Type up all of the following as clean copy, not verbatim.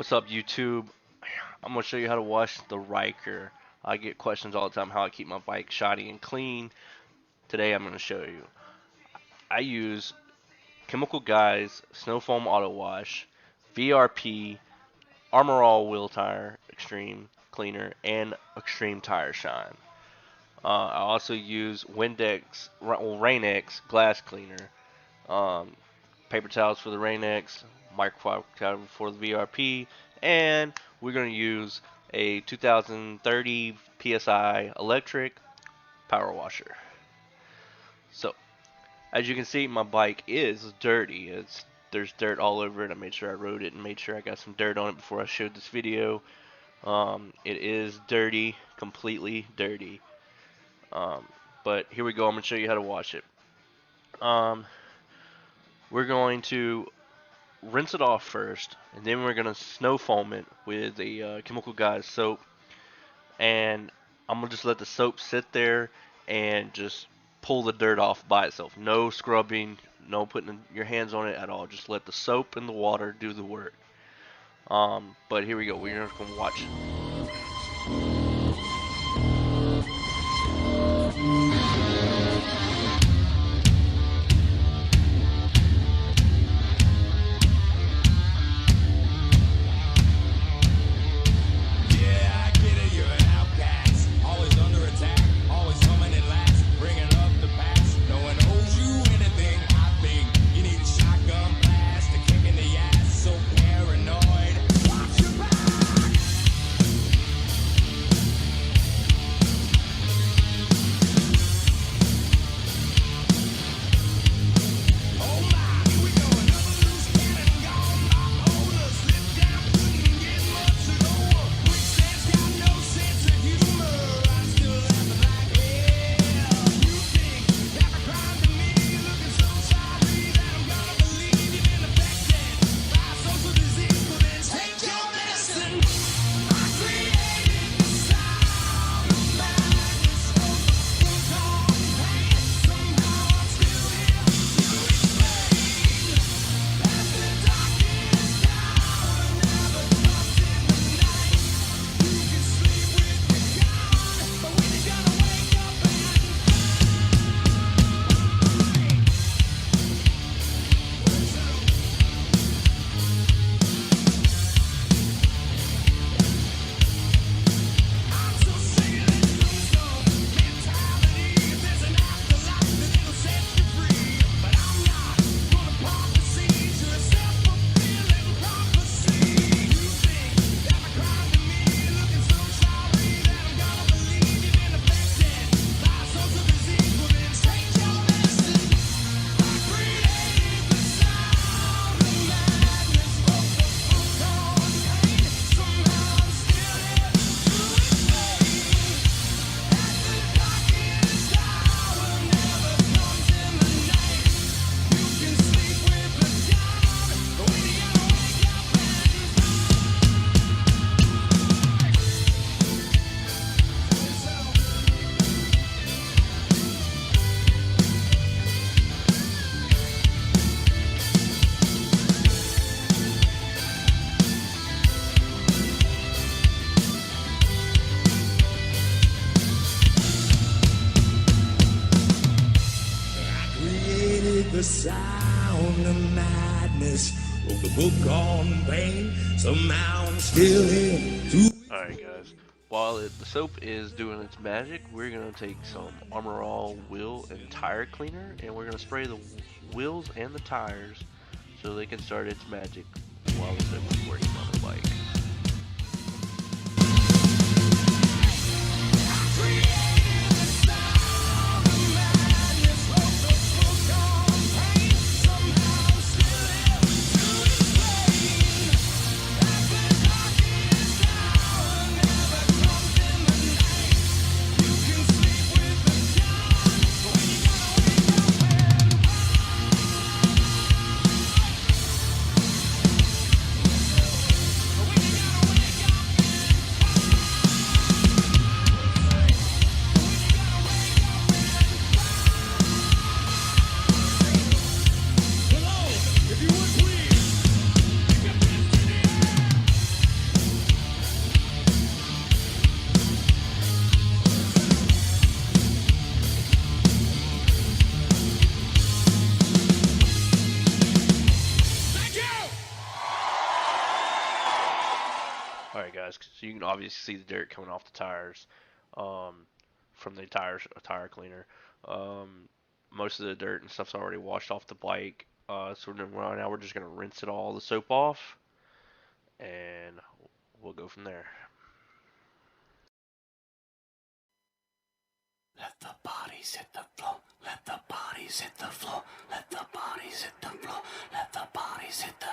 What's up, YouTube? I'm gonna show you how to wash the Ryker. I get questions all the time how I keep my bike shiny and clean. Today I'm gonna show you. I use Chemical Guys Snow Foam Auto Wash, V.R.P, ArmourAll Wheel Tire Extreme Cleaner, and Extreme Tire Shine. I also use RainX Glass Cleaner, um, paper towels for the RainX, microfiber towel for the V.R.P, and we're going to use a 2030 PSI electric power washer. So, as you can see, my bike is dirty. There's dirt all over it. I made sure I rode it and made sure I got some dirt on it before I showed this video. It is dirty, completely dirty. But here we go. I'm going to show you how to wash it. We're going to rinse it off first, and then we're gonna snow foam it with a Chemical Guys soap, and I'm gonna just let the soap sit there and just pull the dirt off by itself. No scrubbing, no putting your hands on it at all. Just let the soap and the water do the work. But here we go. We're just gonna watch it. The sound of madness of the book on pain. Somehow I'm still here to. Alright, guys. While the soap is doing its magic, we're gonna take some ArmourAll Wheel and Tire Cleaner, and we're gonna spray the wheels and the tires so they can start its magic while the soap is working on the bike. Alright guys, so you can obviously see the dirt coming off the tires um, from the tire cleaner. Um, Most of the dirt and stuff's already washed off the bike. So right now we're just gonna rinse it all the soap off, and we'll go from there. Let the bodies hit the floor. Let the bodies hit the floor. Let the bodies hit the floor. Let the bodies hit the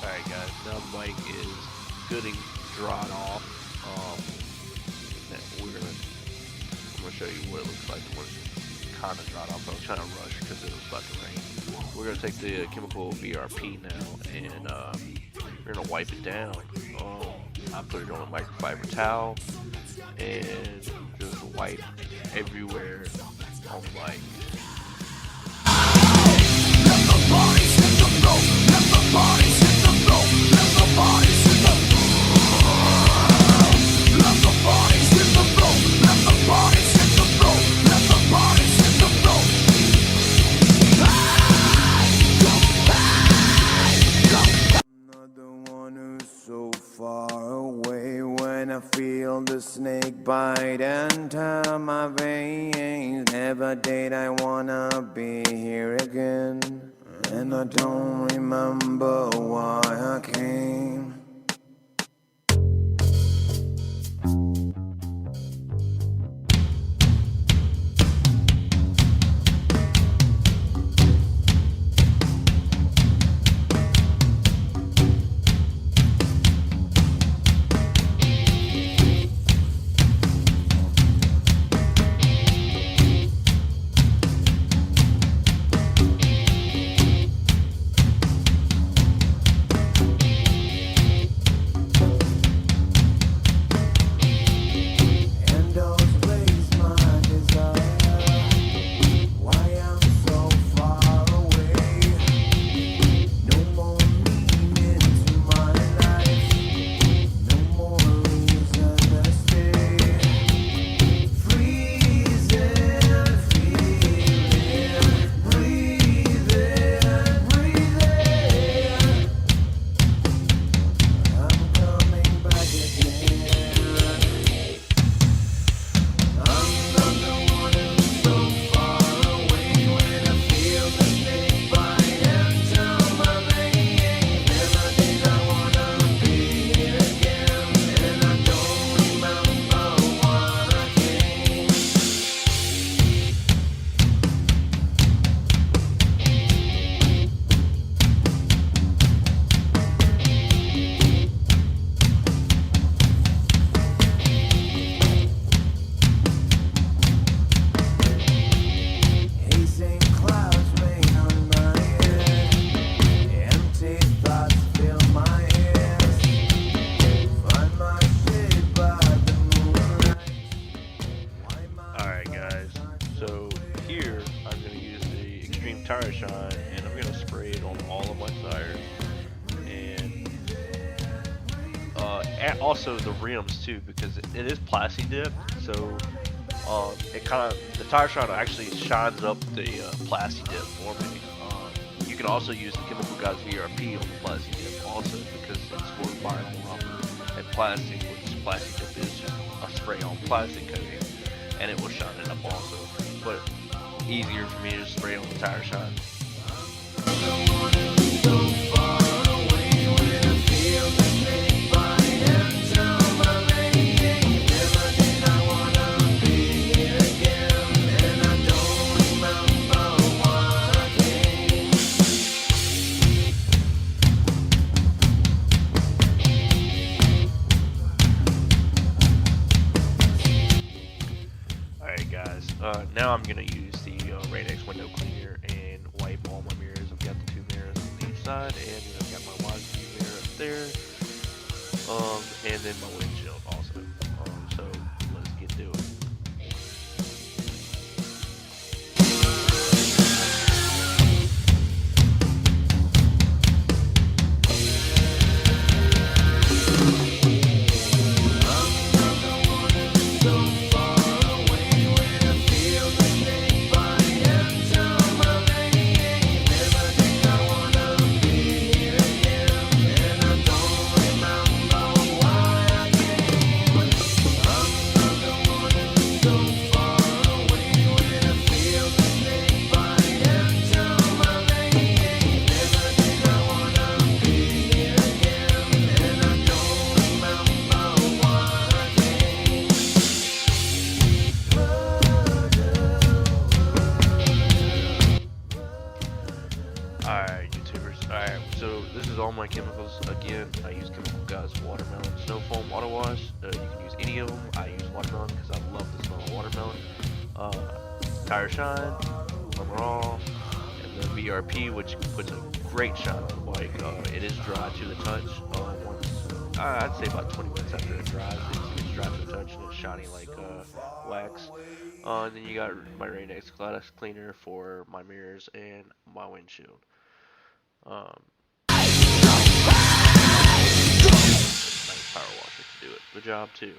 Alright guys, now the bike is good and dried off. I'm gonna show you what it looks like when it's kind of dried off. I was trying to rush because it was about to rain. We're gonna take the chemical V.R.P now, and we're gonna wipe it down. I put it on a microfiber towel and just wipe everywhere on the bike. I feel the snake bite enter my veins. Never did I wanna be here again, and I don't remember why I came. tire shine, and I'm gonna spray it on all of my tires, and also the rims too, because it is plasti dipped. So it kind of, the tire shine actually shines up the plasti dip for me. You can also use the Chemical Guys V.R.P on the plasti dip also, because it's for vinyl rubber and plastic, which plastic dip is just a spray on plastic coating, and it will shine it up also. But easier for me to spray on the tire shine. Alright guys, now I'm going to use the RainX window cleaner and wipe all my mirrors. I've got the two mirrors on each side, and then I've got my wide view mirror up there, and then my windshield also. So let's get to it. Alright, YouTubers. Alright, so this is all my chemicals. Again, I use Chemical Guys Watermelon Snow Foam Auto Wash. You can use any of them. I use watermelon because I love the smell of watermelon. Tire Shine, ArmourAll, and the V.R.P, which puts a great shine on the bike. It is dry to the touch. I'd say about 20 minutes after it dries, it's dry to the touch and it's shiny like wax. And then you got my RainX glass cleaner for my mirrors and my windshield. Nice power washer to do it the job too.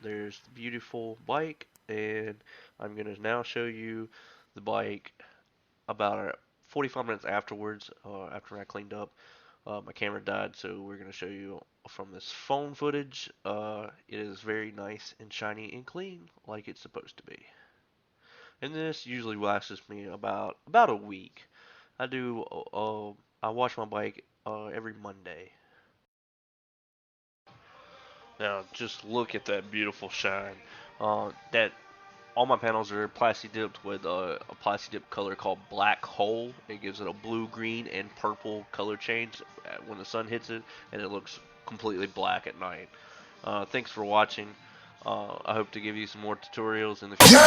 There's the beautiful bike, and I'm gonna now show you the bike about 45 minutes afterwards. After I cleaned up, my camera died, so we're gonna show you from this phone footage. It is very nice and shiny and clean, like it's supposed to be. And this usually lasts me about a week. I wash my bike every Monday. Now just look at that beautiful shine. That all my panels are plasti dipped with a plasti dip color called Black Hole. It gives it a blue, green, and purple color change when the sun hits it, and it looks completely black at night. Thanks for watching. I hope to give you some more tutorials in the future.